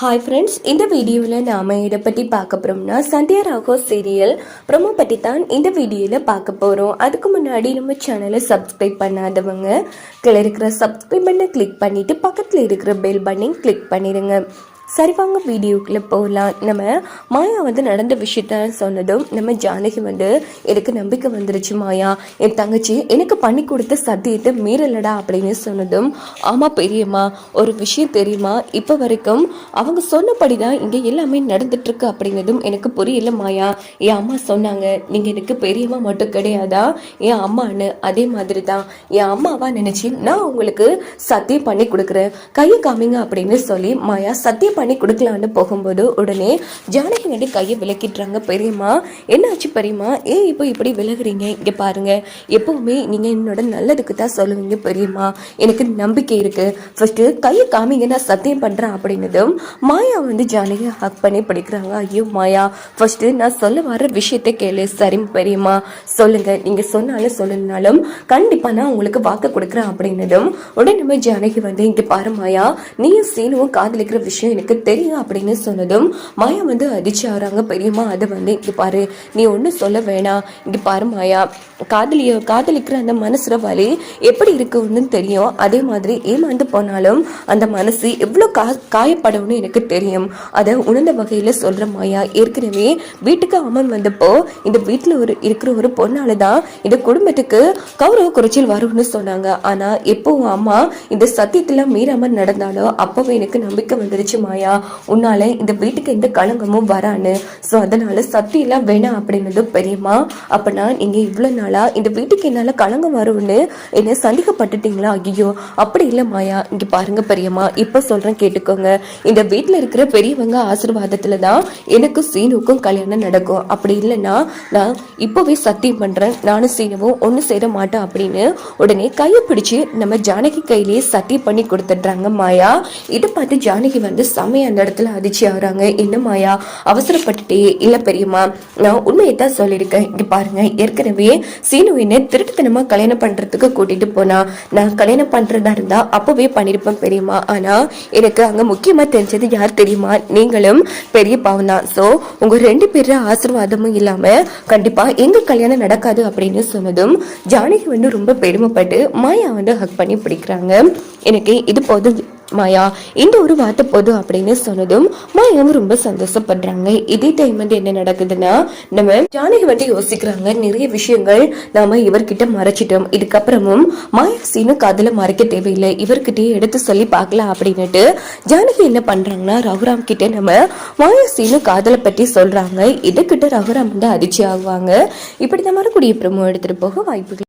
Hi friends, இந்த வீடியோவில் நாம் இதை பற்றி பார்க்க போகிறோம்னா சந்தியா ராகோ சீரியல் ப்ரோமோ பற்றி தான் இந்த வீடியோவில் பார்க்க போகிறோம். அதுக்கு முன்னாடி நம்ம சேனலை சப்ஸ்கிரைப் பண்ணாதவங்க கீழே இருக்கிற சப்ஸ்கிரைப் பண்ணை கிளிக் பண்ணிவிட்டு பக்கத்தில் இருக்கிற பெல் பட்டனை கிளிக் பண்ணிடுங்க. சரி வாங்க வீடியோக்குள்ளே போகலாம். நம்ம மாயா நடந்த விஷயத்த சொன்னதும் நம்ம ஜானகி எனக்கு நம்பிக்கை வந்துருச்சு. மாயா என் தங்கச்சி எனக்கு பண்ணி கொடுத்த சத்தியத்தை மீறலடா அப்படின்னு சொன்னதும், ஆமாம் பெரியம்மா, ஒரு விஷயம் தெரியுமா, இப்போ வரைக்கும் அவங்க சொன்னபடி தான் இங்கே எல்லாமே நடந்துட்டுருக்கு அப்படிங்கிறதும் எனக்கு புரியல மாயா. என் அம்மா சொன்னாங்க, நீங்கள் எனக்கு பெரியம்மா மட்டும் கிடையாதா, என் அம்மான்னு. அதே மாதிரி தான் என் அம்மாவா நினச்சி நான் உங்களுக்கு சத்தியம் பண்ணி கொடுக்குறேன், கையை காமிங்க அப்படின்னு சொல்லி மாயா சத்தியம் பண்ணி கொடுக்கலான்னு போகும்போது உடனே ஜானகி நடி கையை விளக்கிட்டுறாங்க. பெரியம்மா என்னாச்சு பெரியம்மா, இப்போ இப்படி விலகுறீங்க, இங்கே பாருங்க, எப்பவுமே நீங்கள் என்னோட நல்லதுக்கு தான் சொல்லுவீங்க பெரியம்மா, எனக்கு நம்பிக்கை இருக்கு, ஃபர்ஸ்ட் கையை காமிங்க, நான் சத்தியம் பண்ணுறேன் அப்படின்னதும் மாயா ஜானகி ஹக் பண்ணி படிக்கிறாங்க. ஐயோ மாயா, ஃபர்ஸ்ட் நான் சொல்ல வர விஷயத்தை கேளு. சரி பெரியம்மா சொல்லுங்க, நீங்க சொன்னாலும் சொல்லனாலும் கண்டிப்பா நான் உங்களுக்கு வாக்கு கொடுக்குறேன் அப்படின்னதும் உடனே நம்ம ஜானகி இங்க பாரு மாயா, நீயும் சீனுவும் காதலிக்கிற விஷயம் எனக்கு தெரியும் அப்படின்னு சொன்னதும் மாயா அதிர்ச்சி ஆகிறாங்க. பெரியம்மா அதை இங்க பாரு, நீ ஒன்றும் சொல்ல வேணாம், இங்க பாரு மாயா, காதலிக்கிற அந்த மனசுல வலி எப்படி இருக்குன்னு தெரியும், அதே மாதிரி ஏமாந்து போனாலும் அந்த மனசு எவ்வளோ காயப்படணும்னு எனக்கு தெரியும், அதை உணர்ந்த வகையில சொல்ற மாயா. ஏற்கனவே வீட்டுக்கு அமன் வந்தப்போ இந்த வீட்டில் இருக்கிற ஒரு பொண்ணால தான் இந்த குடும்பத்துக்கு கௌரவ குறைச்சல் வரும்னு சொன்னாங்க. ஆனா எப்போ அம்மா இந்த சத்தியத்துல மீறாம நடந்தாலோ அப்பவே எனக்கு நம்பிக்கை வந்துருச்சு மாயா, உன்னால இந்த வீட்டுக்கு எந்த களங்கமும் வரான்னு. ஸோ அதனால சத்தியெல்லாம் வேணாம் அப்படின்னது. பெரியம்மா அப்பனா நீங்க இவ்வளவு நாளா இந்த வீட்டுக்கு என்னால களங்கம் வரும்னு என்ன சந்தேகப்பட்டுட்டீங்களா? ஐயோ அப்படி இல்லை மாயா, இங்க பாருங்க பெரியம்மா, இப்ப சொல்றேன் கேட்டுக்கோங்க, இந்த வீட்டுல இருக்கிற பெரியவங்க ஆசீர்வாதத்துல தான் எனக்கும் சீனுக்கும் கல்யாணம் நடக்கும். அப்படி இல்லைன்னா நான் இப்பவே சத்தியம் பண்றேன், நானும் சீனுவும் ஒண்ணு சேர மாட்டோம் அப்படின்னு உடனே கையை பிடிச்சு நம்ம ஜானகி கையிலேயே சத்தியம் பண்ணி கொடுத்துடுறாங்க மாயா. இதை பார்த்து ஜானகி செம்மையா அந்த இடத்துல அதிர்ச்சி ஆகுறாங்க. என்ன மாயா அவசரப்பட்டுட்டே? இல்ல பெரியம்மா, நான் உண்மையை தான் சொல்லியிருக்கேன், இங்க பாருங்க, ஏற்கனவே சீனு என்ன திருட்டுத்தனமா கல்யாணம் பண்றதுக்கு கூட்டிட்டு போனா, நான் கல்யாணம் பண்றதா இருந்தா அப்பவே பண்ணிருப்பேன் பெரியம்மா. ஆனா எனக்கு அங்க முக்கியமா தெரிஞ்சது யார் தெரியுமா, நீங்களும் பெரிய பாவம் தான். சோ உங்க ரெண்டு பேர ஆசீர்வாதமும் இல்லாம கண்டிப்பா எங்க கல்யாணம் நடக்காது அப்படின்னு சொன்னதும் ஜானகி ரொம்ப பெருமைப்பட்டு மாயா ஹக் பண்ணி பிடிக்கிறாங்க. எனக்கு இது போதும் மாயா, இந்த ஒரு வார்த்தை போதும் அப்படின்னு சொன்னதும் மாயாவும் ரொம்ப சந்தோஷப்படுறாங்க. இதே டைம் என்ன நடக்குதுன்னா நம்ம ஜானகி யோசிக்கிறாங்க, நிறைய விஷயங்கள் நாம இவர்கிட்ட மறைச்சிட்டோம், இதுக்கப்புறமும் மாயா சீனு காதல மறைக்க தேவையில்லை, இவர்கிட்டயே எடுத்து சொல்லி பார்க்கலாம் அப்படின்னுட்டு ஜானகி என்ன பண்றாங்கன்னா ரகுராம் கிட்ட நம்ம மாயா சீனு காதலை பற்றி சொல்றாங்க. இதுகிட்ட ரகுராம் அதிர்ச்சி ஆகுவாங்க. இப்படி தான் வரக்கூடிய ப்ரோமோ எடுத்துட்டு போக வாய்ப்புகள்